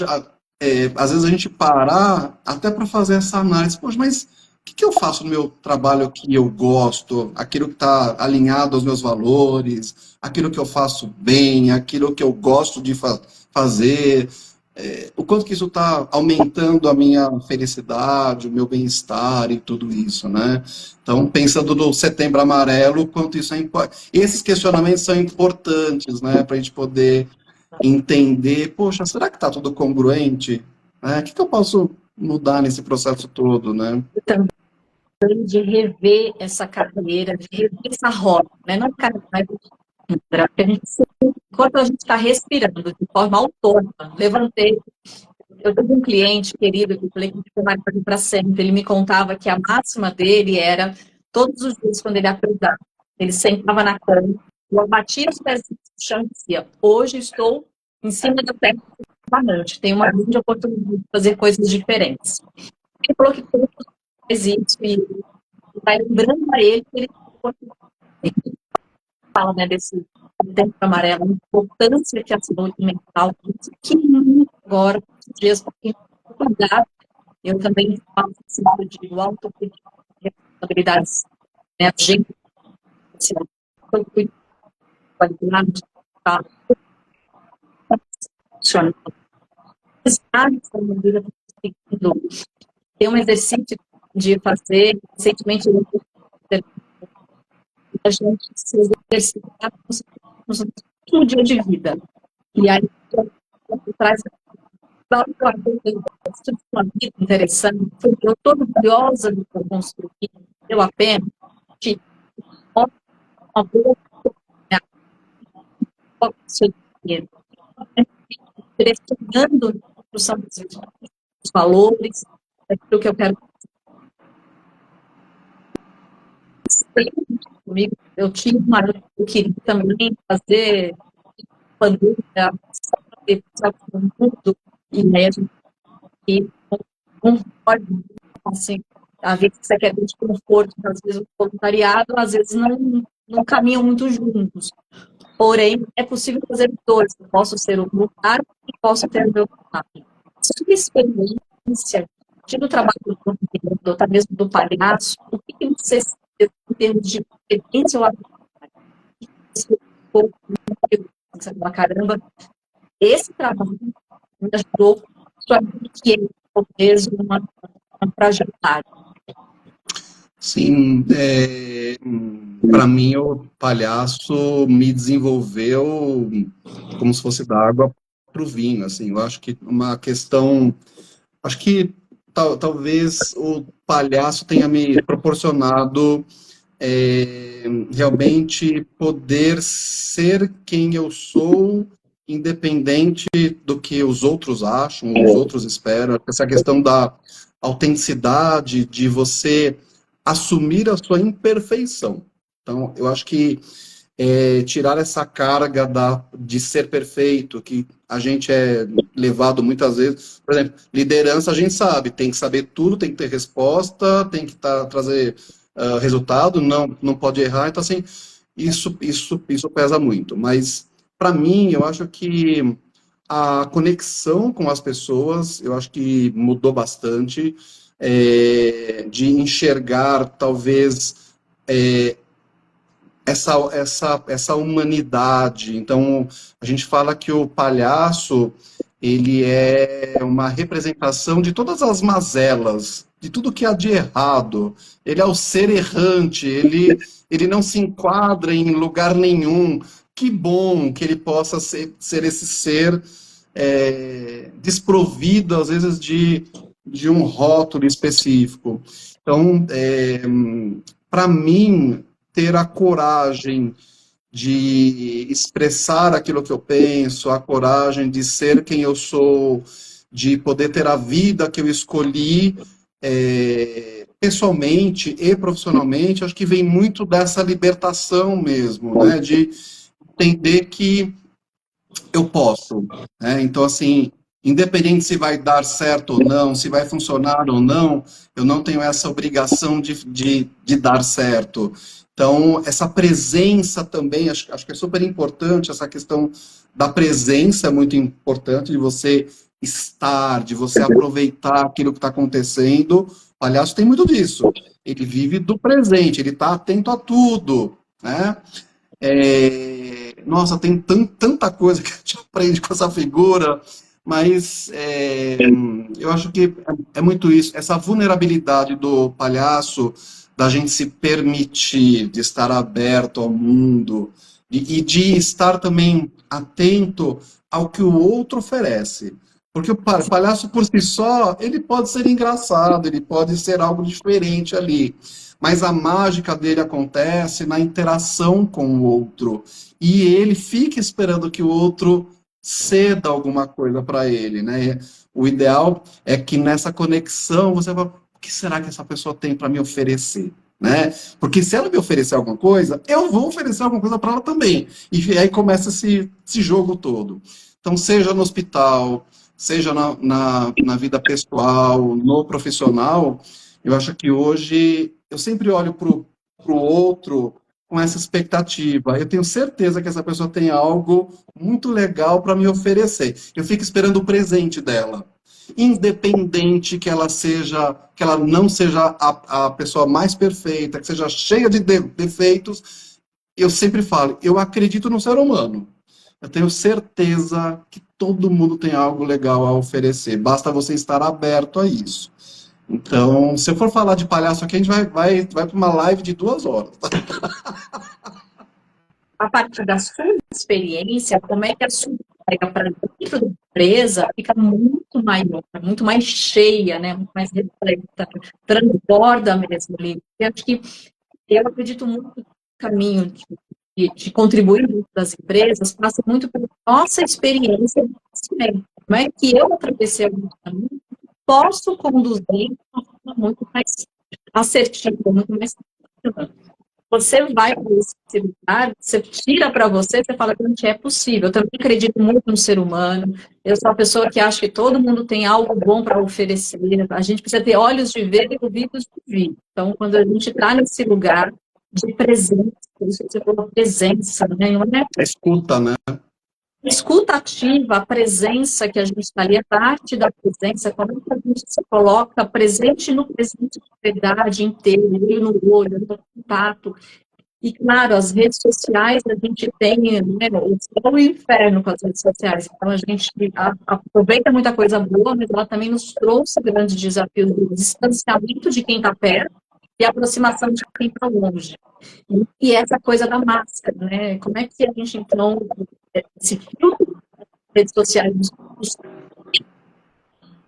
vezes a gente parar até para fazer essa análise, poxa, mas o que eu faço no meu trabalho que eu gosto, aquilo que está alinhado aos meus valores, aquilo que eu faço bem, aquilo que eu gosto de fazer, o quanto que isso está aumentando a minha felicidade, o meu bem-estar e tudo isso, né? Então, pensando no Setembro Amarelo, o quanto isso é importante. Esses questionamentos são importantes, né, para a gente poder entender, poxa, será que está tudo congruente? O que eu posso mudar nesse processo todo, né? De rever essa carreira, de rever essa rota, né? Não carreira, mas porque enquanto a gente está respirando de forma autônoma, levantei. Eu tive um cliente querido que eu falei que foi marcado para sempre. Ele me contava que a máxima dele era todos os dias, quando ele acordava, ele sentava na cama, eu abatia os pés no chão e dizia: hoje estou em cima da terra novamente, tenho uma grande oportunidade de fazer coisas diferentes. Ele falou que tudo faz isso e vai lembrando a ele que ele fala, né, desse tempo amarelo, a importância que a saúde mental tem, que agora, os dias, para cuidar, eu também faço esse lado de autocuidado, responsabilidades, né, a gente, se autocuidado, qualidade, tá, funciona. Os hábitos da minha vida tem um exercício de fazer, recentemente, a gente se exercitar no último dia de vida. E aí, traz Cláudio, eu acho uma vida interessante, porque eu estou orgulhosa do que eu construí, eu apenas tive uma boa oportunidade, direcionando a construção dos valores, daquilo que eu quero comigo. Eu tinha uma, eu queria também fazer pandemia, no mundo, e aí a gente não pode, assim, às vezes você quer ter de conforto, às vezes o voluntariado, às vezes não caminham muito juntos. Porém, é possível fazer os dois. Eu posso ser o voluntário e posso ter o meu trabalho. Sua experiência, do trabalho do convidado, até mesmo do palhaço, o que você sente em termos de experiência ou habilidade? Você fala, caramba, esse trabalho me ajudou a que é talvez uma trajetória. Sim, para mim o palhaço me desenvolveu como se fosse da água para o vinho, assim, eu acho que uma questão, acho que talvez o palhaço tenha me proporcionado realmente poder ser quem eu sou, independente do que os outros acham, os outros esperam. Essa questão da autenticidade, de você assumir a sua imperfeição. Então, eu acho que tirar essa carga de ser perfeito, que a gente é levado muitas vezes, por exemplo, liderança a gente sabe, tem que saber tudo, tem que ter resposta, tem que trazer resultado, não pode errar, então assim, isso pesa muito, mas para mim, eu acho que a conexão com as pessoas, eu acho que mudou bastante, de enxergar, talvez, essa humanidade. Então, a gente fala que o palhaço, ele é uma representação de todas as mazelas, de tudo que há de errado. Ele é o ser errante, ele não se enquadra em lugar nenhum. Que bom que ele possa ser esse ser desprovido, às vezes, de um rótulo específico. Então, para mim, ter a coragem de expressar aquilo que eu penso, a coragem de ser quem eu sou, de poder ter a vida que eu escolhi, pessoalmente e profissionalmente, acho que vem muito dessa libertação mesmo, né, de entender que eu posso, né? Então, assim, independente se vai dar certo ou não, se vai funcionar ou não, eu não tenho essa obrigação de dar certo. Então, essa presença também, acho que é super importante, essa questão da presença é muito importante, de você estar, de você aproveitar aquilo que está acontecendo. O palhaço tem muito disso. Ele vive do presente, ele está atento a tudo, né? Nossa, tem tanta coisa que a gente aprende com essa figura, mas eu acho que é muito isso, essa vulnerabilidade do palhaço, da gente se permitir, de estar aberto ao mundo, e de estar também atento ao que o outro oferece. Porque o palhaço por si só, ele pode ser engraçado, ele pode ser algo diferente ali, mas a mágica dele acontece na interação com o outro. E ele fica esperando que o outro ceda alguma coisa para ele, né? O ideal é que nessa conexão você fala, o que será que essa pessoa tem para me oferecer? Né? Porque se ela me oferecer alguma coisa, eu vou oferecer alguma coisa para ela também. E aí começa esse jogo todo. Então, seja no hospital, seja na vida pessoal, no profissional, eu acho que hoje eu sempre olho para o outro com essa expectativa. Eu tenho certeza que essa pessoa tem algo muito legal para me oferecer. Eu fico esperando o presente dela. Independente que ela não seja a pessoa mais perfeita, que seja cheia de defeitos, eu sempre falo, eu acredito no ser humano. Eu tenho certeza que todo mundo tem algo legal a oferecer. Basta você estar aberto a isso. Então, se eu for falar de palhaço aqui, a gente vai para uma live de 2 horas. A partir da sua experiência, como é que a sua pega para dentro da empresa, fica muito maior, muito mais cheia, né? Muito mais repleta, transborda mesmo ali. Eu acho que eu acredito muito que o caminho de contribuir dentro das empresas passa muito pela nossa experiência de investimento. Como é que eu atravessei alguns caminhos, posso conduzir de uma forma muito mais assertiva, muito mais assertiva. Você vai para esse lugar, você tira para você, você fala, gente, é possível. Eu também acredito muito no ser humano. Eu sou uma pessoa que acha que todo mundo tem algo bom para oferecer. A gente precisa ter olhos de ver e ouvidos de ouvir. Então, quando a gente está nesse lugar de presença, por isso que você falou presença, né? Não é Escuta, né? escuta ativa, a presença que a gente está ali, a parte da presença, como é que a gente se coloca presente no presente de verdade inteiro, olho no olho, no contato. E, claro, as redes sociais, a gente tem, né, o céu e o inferno com as redes sociais. Então, a gente aproveita muita coisa boa, mas ela também nos trouxe grandes desafios do distanciamento de quem está perto e aproximação de quem está longe. E essa coisa da máscara, né? Como é que a gente, então, esse filtro das redes sociais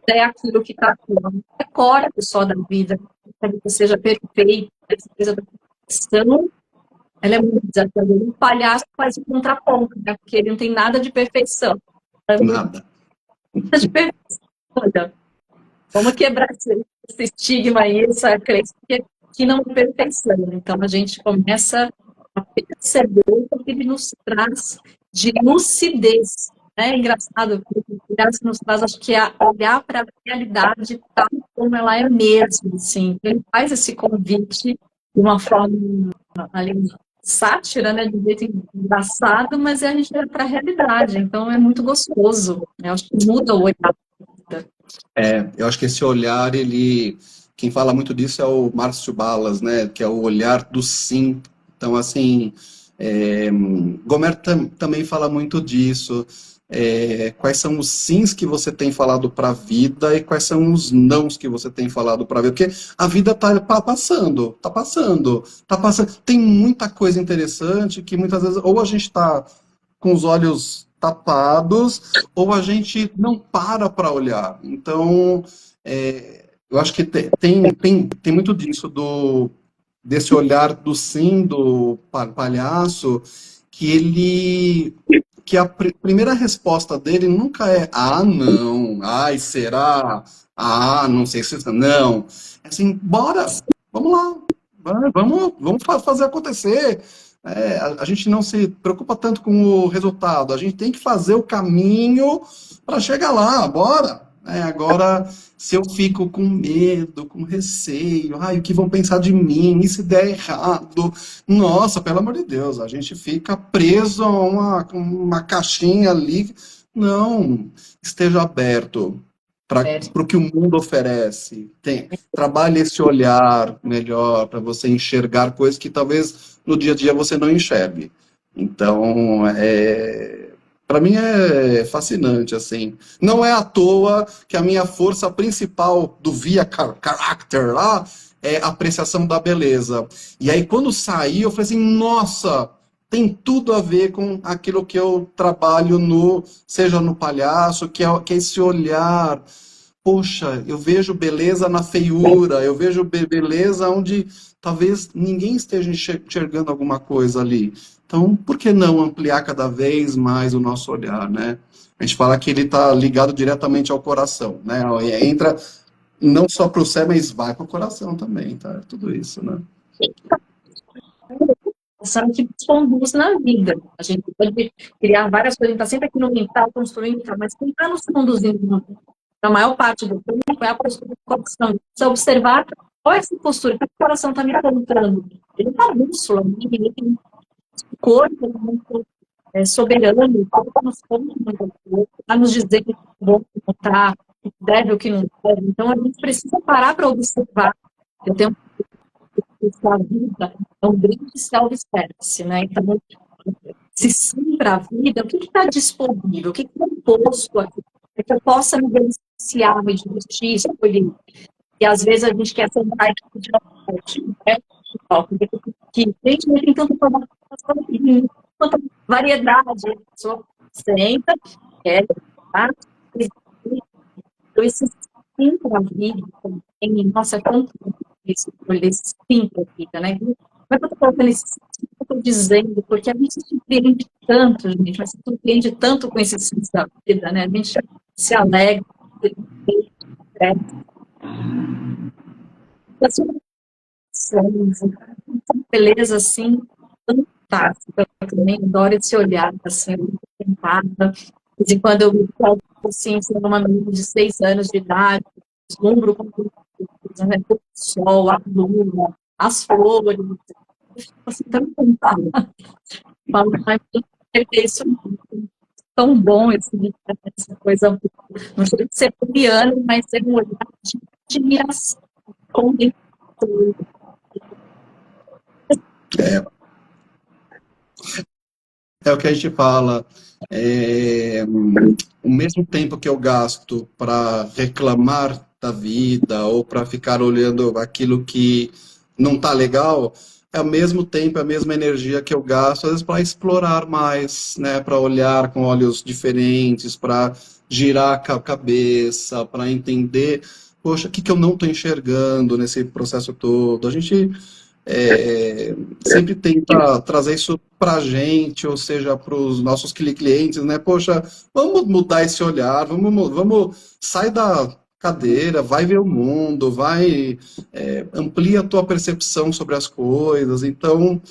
é aquilo que está aqui, não é corpo só da vida, para que seja perfeito, essa coisa da perfeição, ela é muito desafiadora. Um palhaço faz o contraponto, né? Porque ele não tem nada de perfeição. Nada. Nada de perfeição. Vamos quebrar esse estigma aí, essa crença que não é perfeição. Então, a gente começa a perceber o que ele nos traz de lucidez. É engraçado, que nos traz, acho que é olhar para a realidade tal como ela é mesmo, assim. Ele faz esse convite de uma forma ali, sátira, né, de um jeito engraçado, mas a gente olha para a realidade, então é muito gostoso. Eu acho que muda o olhar. Eu acho que esse olhar, quem fala muito disso é o Márcio Balas, né? Que é o olhar do sim. Então, assim, Gomer também fala muito disso. Quais são os sims que você tem falado para a vida e quais são os nãos que você tem falado para a vida? Porque a vida está passando, está passando, está passando. Tem muita coisa interessante que muitas vezes ou a gente está com os olhos tapados, ou a gente não para olhar. Então, eu acho que tem muito disso, desse olhar do sim, do palhaço, que a primeira resposta dele nunca é, ah, não, ai, será? Ah, não sei se... Não. É assim, bora, vamos lá, vamos fazer acontecer. A gente não se preocupa tanto com o resultado, a gente tem que fazer o caminho para chegar lá, bora. Agora, se eu fico com medo, com receio, ai, o que vão pensar de mim, e se der errado? Nossa, pelo amor de Deus, a gente fica preso a uma caixinha ali. Não, esteja aberto para o que o mundo oferece. Trabalhe esse olhar melhor para você enxergar coisas que talvez no dia a dia você não enxergue. Então, para mim é fascinante, assim. Não é à toa que a minha força principal do Via Character lá é a apreciação da beleza. E aí, quando saí, eu falei assim, nossa, tem tudo a ver com aquilo que eu trabalho seja no palhaço, que é esse olhar. Poxa, eu vejo beleza na feiura, eu vejo beleza onde talvez ninguém esteja enxergando alguma coisa ali. Então, por que não ampliar cada vez mais o nosso olhar, né? A gente fala que ele está ligado diretamente ao coração, né? Entra não só para o céu, mas vai para o coração também, tá? Tudo isso, né? Que nos conduz na vida. A gente pode criar várias coisas, a gente está sempre aqui no mental, construindo, mas quem está nos conduzindo na maior parte do tempo é a postura do coração. Você observar qual é essa postura, que o coração está me apontando. Ele está bússola, ele tem o corpo muito soberano, o corpo nos conta muito, está nos dizendo que bom, que não está, que deve ou que não deve. Então, a gente precisa parar para observar. Eu tenho a vida é um grande self-service, né? Então, se sim para a vida, o que está disponível? O que está posto aqui? Para que eu possa me beneficiar, me divertir, escolher. E às vezes a gente quer sentar e tirar que gente tem tanta informação, tanta variedade, a pessoa senta quer, tá? Então, esse sim para a vida também, nossa, é tanto isso, escolher sim para a vida, né? Como é que eu estou colocando esse sim que eu estou dizendo? Porque a gente se surpreende tanto, gente, mas se surpreende tanto com esses sims da vida, né? A gente se alegra, beleza, assim, fantástica. Eu também adoro esse olhar, assim, tentada. De vez em quando eu me coloco, assim, sendo uma menina de 6 anos de idade, deslumbro com tudo, né? O sol, a lua, as flores. Eu fico, assim, tão encantada. Falo, ai, é isso tão bom, essa coisa, não sei de ser piano, mas ser um olhar de admiração, com É o que a gente fala. É, o mesmo tempo que eu gasto para reclamar da vida ou para ficar olhando aquilo que não está legal, é ao mesmo tempo, a mesma energia que eu gasto, às vezes, para explorar mais, né? Para olhar com olhos diferentes, para girar a cabeça, para entender, poxa, o que, que eu não estou enxergando nesse processo todo. A gente sempre tenta trazer isso para a gente, ou seja, para os nossos clientes, né? Poxa, vamos mudar esse olhar, vamos sair da cadeira, vai ver o mundo, vai amplia a tua percepção sobre as coisas. Então,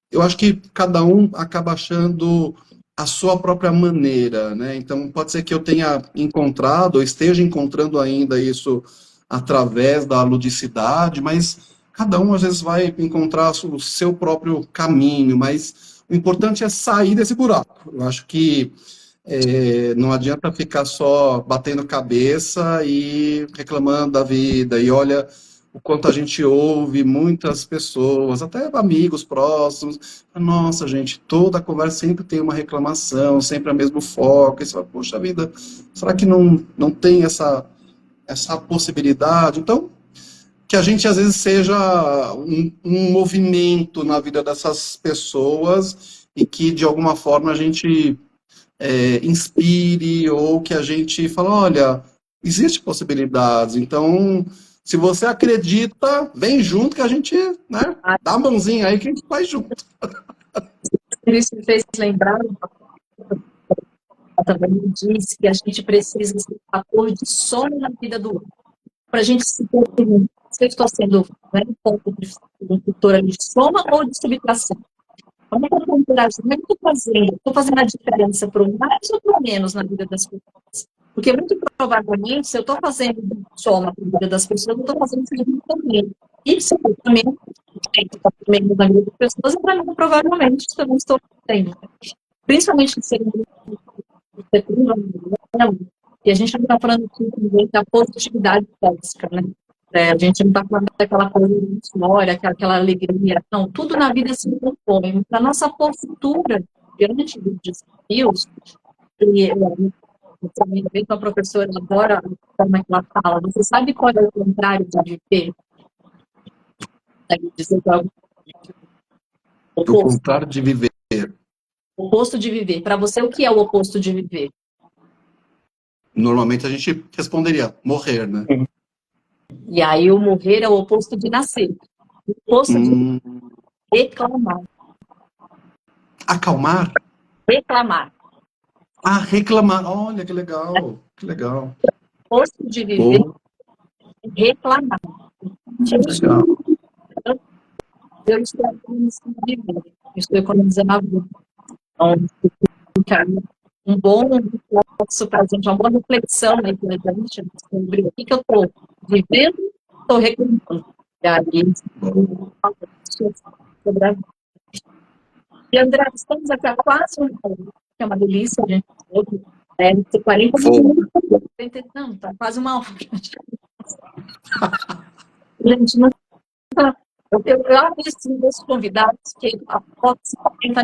eu acho que cada um acaba achando a sua própria maneira, né? Então, pode ser que eu tenha encontrado, ou esteja encontrando ainda isso através da ludicidade, mas cada um às vezes vai encontrar o seu próprio caminho, mas o importante é sair desse buraco. Eu acho que não adianta ficar só batendo cabeça e reclamando da vida. E olha o quanto a gente ouve muitas pessoas, até amigos próximos. Nossa, gente, toda a conversa sempre tem uma reclamação, sempre o mesmo foco. E você fala, poxa vida, será que não tem essa possibilidade? Então, que a gente às vezes seja um movimento na vida dessas pessoas e que de alguma forma a gente inspire ou que a gente fala, olha, existe possibilidades. Então, se você acredita, vem junto que a gente, né, dá a mãozinha aí que a gente vai junto. isso me fez lembrar, ela também me disse que a gente precisa ser um fator de sono na vida do outro. Para a gente se perguntar se eu estou sendo, né, um ponto de cultura de soma ou de subtração. Como é que eu estou interagindo? Como é que eu estou fazendo? Estou fazendo a diferença para o mais ou para o menos na vida das pessoas? Porque muito provavelmente, se eu estou fazendo soma para a vida das pessoas, eu estou fazendo isso também. E se eu também estou menos na vida das pessoas, eu provavelmente também estou fazendo. Principalmente se e a gente não está falando aqui também da positividade tóxica, né? A gente não está falando daquela coisa de história, aquela alegria. Não, tudo na vida se compõe. A nossa postura diante dos desafios, e eu também vejo que a professora adora a forma que ela fala. Você sabe qual é o contrário de viver? Dizer que é o O contrário de viver. O oposto de viver. Para você, o que é o oposto de viver? Normalmente a gente responderia morrer, né? E aí o morrer é o oposto de nascer. O oposto de reclamar. Acalmar? Reclamar. Ah, reclamar. Olha, que legal. Que legal. O oposto de viver é reclamar. Legal. Eu estou economizando a vida. Estou economizando a vida. Então, um bom reflexo para a gente, uma boa reflexão aí para a gente sobre o que eu estou vivendo, estou reclamando. E aí, sobre a vida. E, André, estamos aqui há quase um ano, que é uma delícia, gente. 40 minutos. Não, tá quase uma hora. Gente, não. Eu aprecio os convidados que a foto está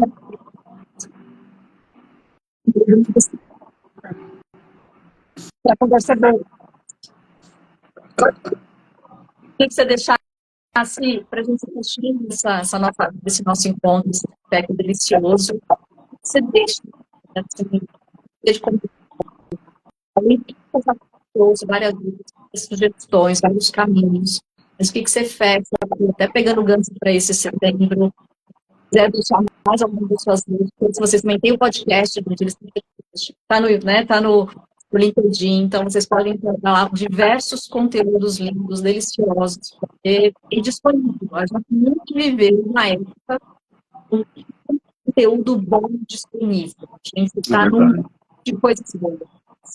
para conversa boa. Queria que você deixasse para a gente fechar esse nosso encontro, esse aspecto delicioso. Você deixa assim, de trouxe várias sugestões, vários caminhos. Mas o que você fecha? Até pegando o gancho para esse setembro, quiser deixar mais algumas das suas dúvidas, se vocês também têm o podcast, está no, né, tá no LinkedIn, então vocês podem encontrar lá diversos conteúdos lindos, deliciosos, e disponível. A gente nunca viveu na época um conteúdo bom disponível. A gente está num de coisas boas.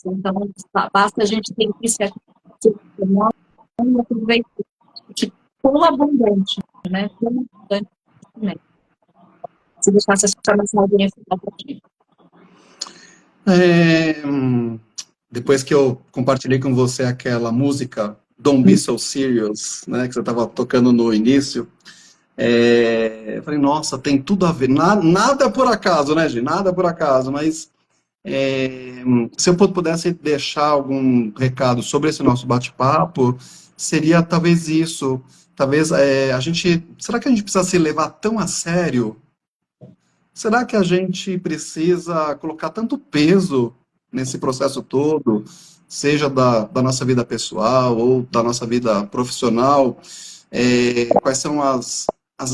Então, basta a gente ter que se aproveitar com abundante, né? Com abundante, né? Se deixasse essa informação alguém final para ti. Depois que eu compartilhei com você aquela música Don't Be So Serious, né, que você estava tocando no início, eu falei, nossa, tem tudo a ver. Nada por acaso, né, gente? Nada por acaso, mas se eu pudesse deixar algum recado sobre esse nosso bate-papo, seria talvez isso. Talvez será que a gente precisa se levar tão a sério? Será que a gente precisa colocar tanto peso nesse processo todo, seja da nossa vida pessoal ou da nossa vida profissional? Quais são as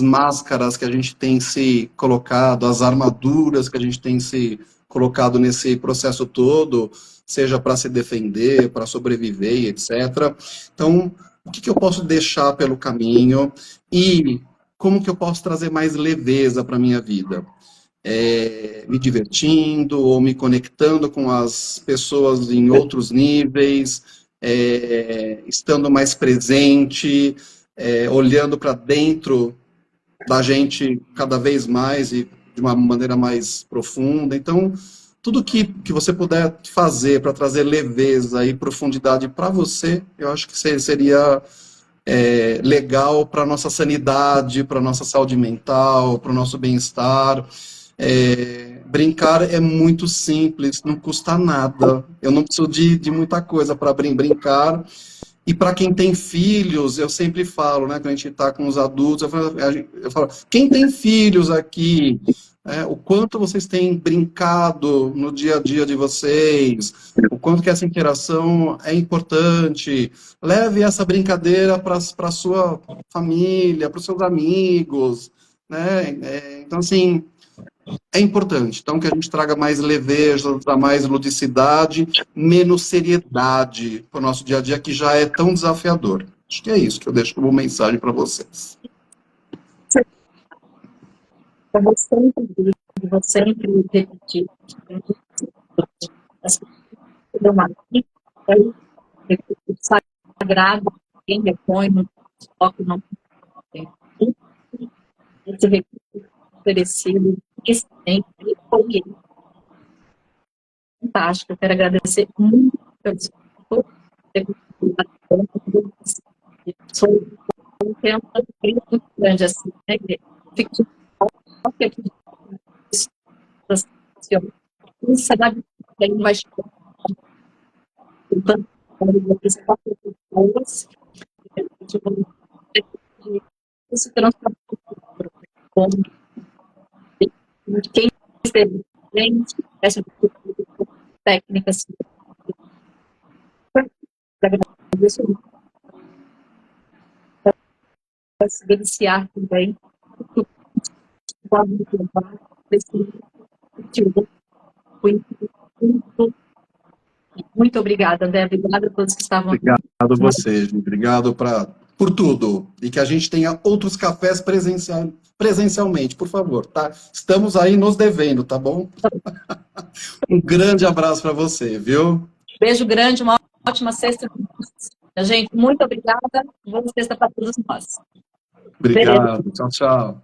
máscaras que a gente tem se colocado, as armaduras que a gente tem se colocado nesse processo todo, seja para se defender, para sobreviver, etc. Então, o que eu posso deixar pelo caminho e como que eu posso trazer mais leveza para a minha vida? Me divertindo ou me conectando com as pessoas em outros níveis, estando mais presente, olhando para dentro da gente cada vez mais e de uma maneira mais profunda. Então, tudo que você puder fazer para trazer leveza e profundidade para você, eu acho que seria legal para a nossa sanidade, para a nossa saúde mental, para o nosso bem-estar. Brincar é muito simples, não custa nada. Eu não preciso de muita coisa para brincar. E para quem tem filhos, eu sempre falo, né, quando a gente está com os adultos, eu falo, quem tem filhos aqui, o quanto vocês têm brincado no dia a dia de vocês, o quanto que essa interação é importante. Leve essa brincadeira para a sua família, para os seus amigos, né? Então, assim, é importante. Então, que a gente traga mais leveza, mais ludicidade, menos seriedade para o nosso dia a dia, que já é tão desafiador. Acho que é isso que eu deixo como mensagem para vocês. Eu vou sempre repetir. Uma sagrado, quem repõe, não toca, não tem. Esse recurso oferecido, sempre foi fantástico. Eu quero agradecer muito pelo seu sou um tempo muito grande assim, né? Fico você sabe que ele vai chegar se transformar quem esteve frente, essa técnica para se beneficiar também pode levar muito obrigada, André. Obrigada a todos que estavam aqui. Obrigado a você, gente. Obrigado por tudo. E que a gente tenha outros cafés presencialmente, por favor, tá? Estamos aí nos devendo, tá bom? Um grande abraço para você, viu? Beijo grande, uma ótima sexta. Gente, muito obrigada. Boa sexta para todos nós. Obrigado. Beleza. Tchau, tchau.